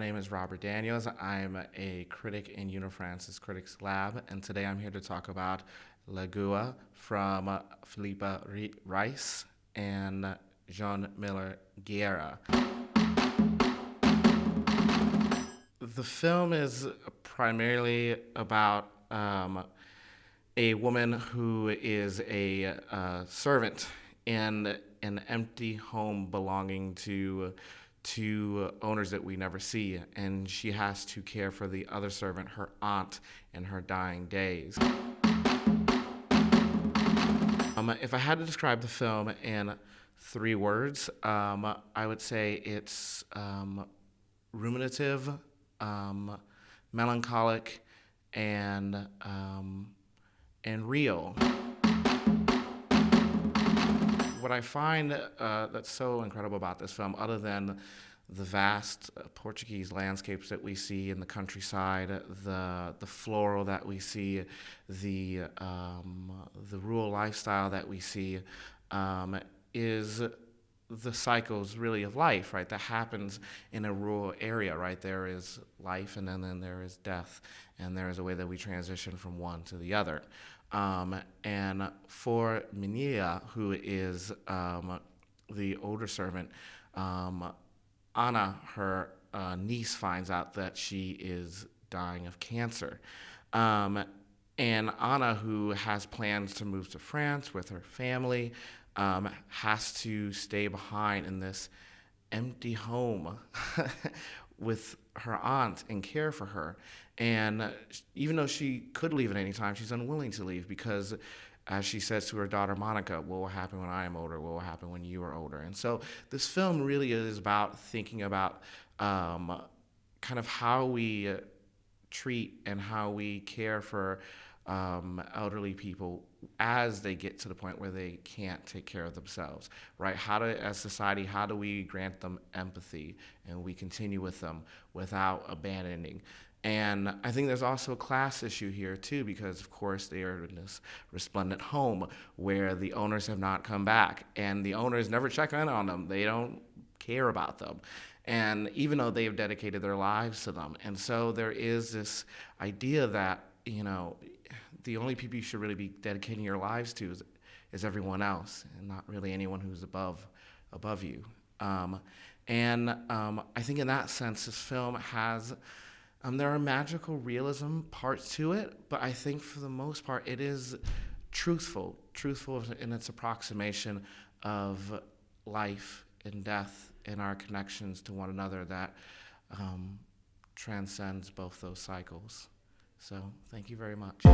name is Robert Daniels. I'm a critic in Unifrance's Critics Lab, and today I'm here to talk about Legua from Filipa Reis and João Miller Guerra. The film is primarily about a woman who is a servant in an empty home belonging to owners that we never see, and she has to care for the other servant, her aunt, in her dying days. If I had to describe the film in 3 words, I would say it's ruminative, melancholic, and real. What I find that's so incredible about this film, other than the vast Portuguese landscapes that we see in the countryside, the floral that we see, the rural lifestyle that we see, is the cycles really of life, right? That happens in a rural area, right? There is life, and then there is death, and there is a way that we transition from one to the other. And for Minia, who is the older servant, Anna, her niece, finds out that she is dying of cancer. And Anna, who has plans to move to France with her family, has to stay behind in this empty home with her aunt and care for her. And even though she could leave at any time, she's unwilling to leave because, as she says to her daughter Monica, what will happen when I am older? What will happen when you are older? And so this film really is about thinking about kind of how we treat and how we care for elderly people as they get to the point where they can't take care of themselves, right? As society, how do we grant them empathy and we continue with them without abandoning? And I think there's also a class issue here too, because of course they are in this resplendent home where the owners have not come back, and the owners never check in on them. They don't care about them. And even though they have dedicated their lives to them. And so there is this idea that, the only people you should really be dedicating your lives to is everyone else, and not really anyone who's above you. I think in that sense, this film has, there are magical realism parts to it, but I think for the most part, it is truthful in its approximation of life and death and our connections to one another that transcends both those cycles. So thank you very much.